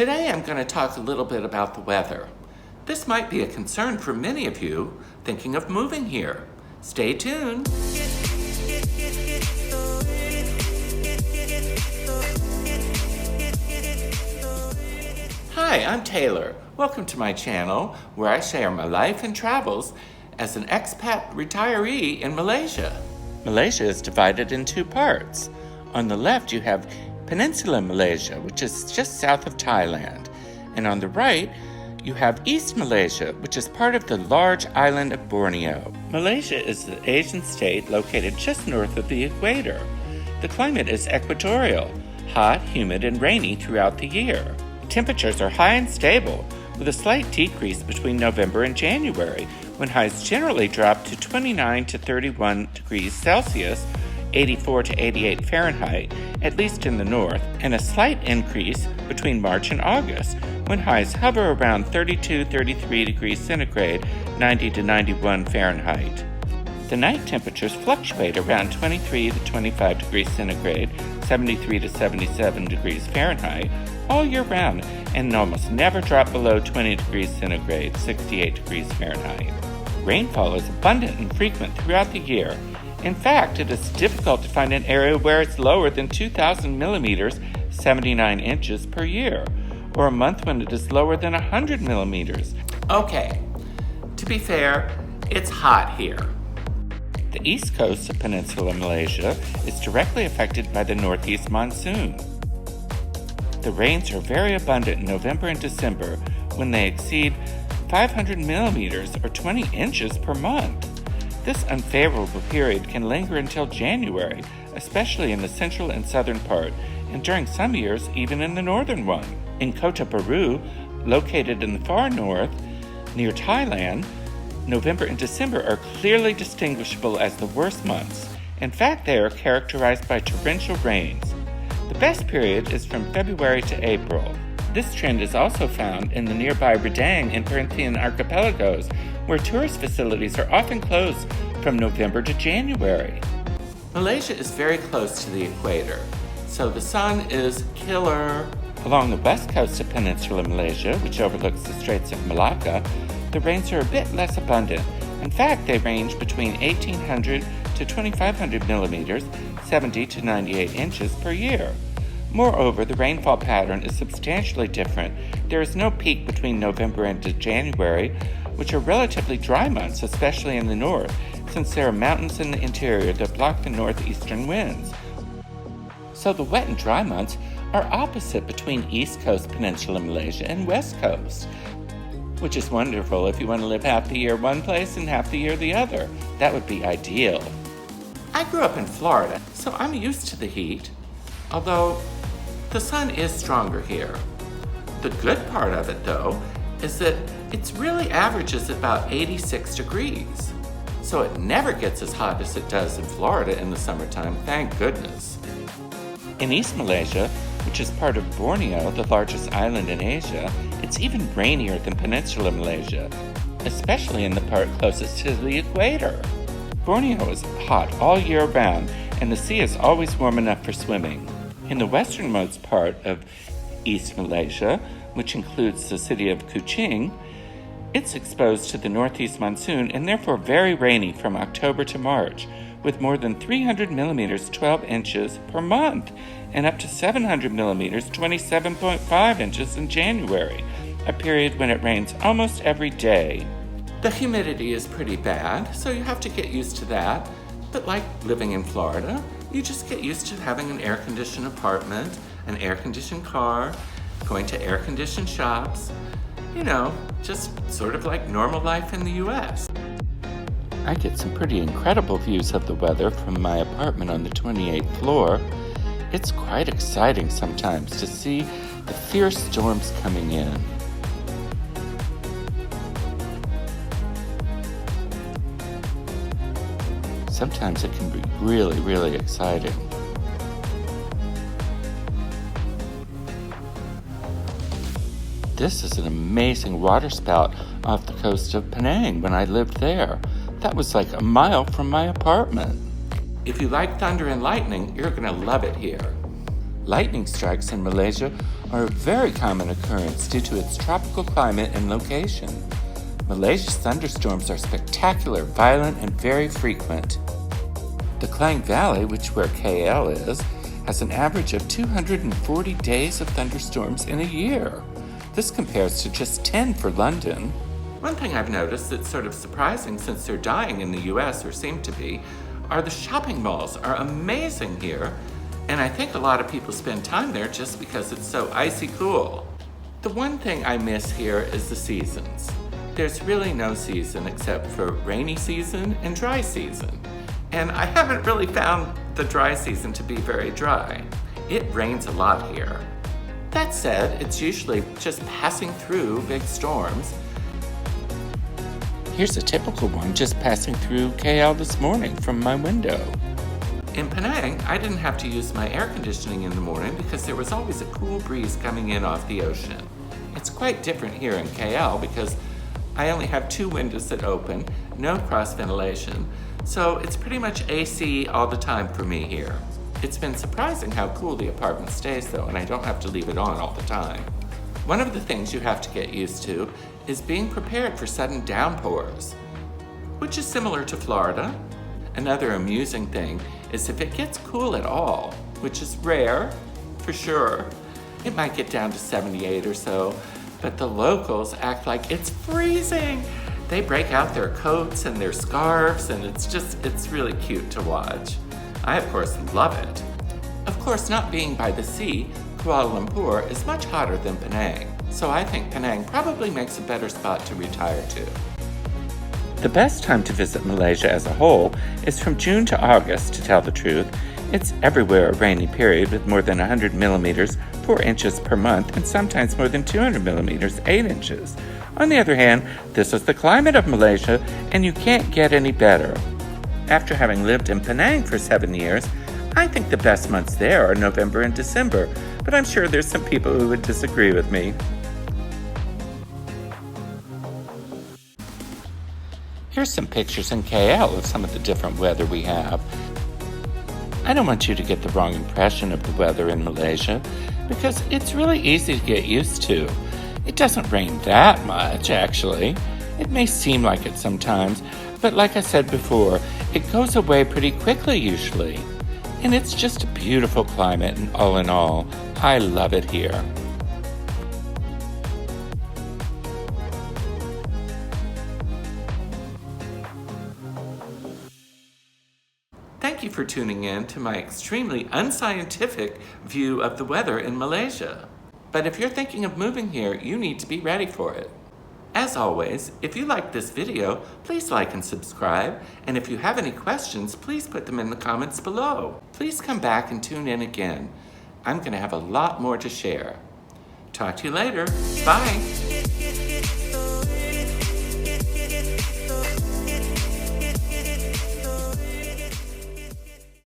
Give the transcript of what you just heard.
Today I'm going to talk a little bit about the weather. This might be a concern for many of you thinking of moving here. Stay tuned. Hi, I'm Taylor. Welcome to my channel where I share my life and travels as an expat retiree in Malaysia. Malaysia is divided in two parts. On the left you have Peninsula Malaysia, which is just south of Thailand. And on the right, you have East Malaysia, which is part of the large island of Borneo. Malaysia is the Asian state located just north of the equator. The climate is equatorial, hot, humid, and rainy throughout the year. Temperatures are high and stable, with a slight decrease between November and January, when highs generally drop to 29 to 31 degrees Celsius, 84 to 88 Fahrenheit, at least in the north, and a slight increase between March and August, when highs hover around 32-33 degrees centigrade, 90 to 91 Fahrenheit. The night temperatures fluctuate around 23 to 25 degrees centigrade, 73 to 77 degrees Fahrenheit, all year round, and almost never drop below 20 degrees centigrade, 68 degrees Fahrenheit. Rainfall is abundant and frequent throughout the year. In fact, it is difficult to find an area where it's lower than 2,000 millimeters, 79 inches per year, or a month when it is lower than 100 millimeters. Okay, to be fair, it's hot here. The east coast of Peninsula Malaysia is directly affected by the northeast monsoon. The rains are very abundant in November and December when they exceed 500 millimeters or 20 inches per month. This unfavorable period can linger until January, especially in the central and southern part, and during some years even in the northern one. In Kota Baru, located in the far north, near Thailand, November and December are clearly distinguishable as the worst months. In fact, they are characterized by torrential rains. The best period is from February to April. This trend is also found in the nearby Redang and Perhentian archipelagos, where tourist facilities are often closed from November to January. Malaysia is very close to the equator, so the sun is killer. Along the west coast of Peninsula Malaysia, which overlooks the Straits of Malacca, the rains are a bit less abundant. In fact, they range between 1,800 to 2,500 millimeters, 70 to 98 inches per year. Moreover, the rainfall pattern is substantially different. There is no peak between November and January, which are relatively dry months, especially in the north, since there are mountains in the interior that block the northeastern winds. So the wet and dry months are opposite between East Coast Peninsula Malaysia and West Coast, which is wonderful if you want to live half the year one place and half the year the other. That would be ideal. I grew up in Florida, so I'm used to the heat, although the sun is stronger here. The good part of it, though, is that it really averages about 86 degrees. So it never gets as hot as it does in Florida in the summertime, thank goodness. In East Malaysia, which is part of Borneo, the largest island in Asia, it's even rainier than Peninsula Malaysia, especially in the part closest to the equator. Borneo is hot all year round, and the sea is always warm enough for swimming. In the westernmost part of East Malaysia, which includes the city of Kuching, it's exposed to the northeast monsoon and therefore very rainy from October to March, with more than 300 millimeters, 12 inches per month, and up to 700 millimeters, 27.5 inches in January, a period when it rains almost every day. The humidity is pretty bad, so you have to get used to that. But like living in Florida, you just get used to having an air-conditioned apartment, an air-conditioned car, going to air-conditioned shops, just sort of like normal life in the U.S. I get some pretty incredible views of the weather from my apartment on the 28th floor. It's quite exciting sometimes to see the fierce storms coming in. Sometimes it can be really, really exciting. This is an amazing waterspout off the coast of Penang when I lived there. That was like a mile from my apartment. If you like thunder and lightning, you're going to love it here. Lightning strikes in Malaysia are a very common occurrence due to its tropical climate and location. Malaysia's thunderstorms are spectacular, violent, and very frequent. The Klang Valley, which where KL is, has an average of 240 days of thunderstorms in a year. This compares to just 10 for London. One thing I've noticed that's sort of surprising since they're dying in the US, or seem to be, are the shopping malls are amazing here, and I think a lot of people spend time there just because it's so icy cool. The one thing I miss here is the seasons. There's really no season except for rainy season and dry season. And I haven't really found the dry season to be very dry. It rains a lot here. That said, it's usually just passing through big storms. Here's a typical one just passing through KL this morning from my window. In Penang, I didn't have to use my air conditioning in the morning because there was always a cool breeze coming in off the ocean. It's quite different here in KL because I only have 2 windows that open, no cross ventilation, so it's pretty much AC all the time for me here. It's been surprising how cool the apartment stays though, and I don't have to leave it on all the time. One of the things you have to get used to is being prepared for sudden downpours, which is similar to Florida. Another amusing thing is if it gets cool at all, which is rare, for sure, it might get down to 78 or so, but the locals act like it's freezing. They break out their coats and their scarves, and it's really cute to watch. I, of course, love it. Of course, not being by the sea, Kuala Lumpur is much hotter than Penang, so I think Penang probably makes a better spot to retire to. The best time to visit Malaysia as a whole is from June to August, to tell the truth. It's everywhere a rainy period with more than 100 millimeters, 4 inches per month, and sometimes more than 200 millimeters, 8 inches. On the other hand, this is the climate of Malaysia, and you can't get any better. After having lived in Penang for 7 years, I think the best months there are November and December, but I'm sure there's some people who would disagree with me. Here's some pictures in KL of some of the different weather we have. I don't want you to get the wrong impression of the weather in Malaysia, because it's really easy to get used to. It doesn't rain that much, actually. It may seem like it sometimes, but like I said before, it goes away pretty quickly usually. And it's just a beautiful climate, and all in all, I love it here. Thank you for tuning in to my extremely unscientific view of the weather in Malaysia. But if you're thinking of moving here, you need to be ready for it. As always, if you liked this video, please like and subscribe. And if you have any questions, please put them in the comments below. Please come back and tune in again. I'm going to have a lot more to share. Talk to you later. Bye.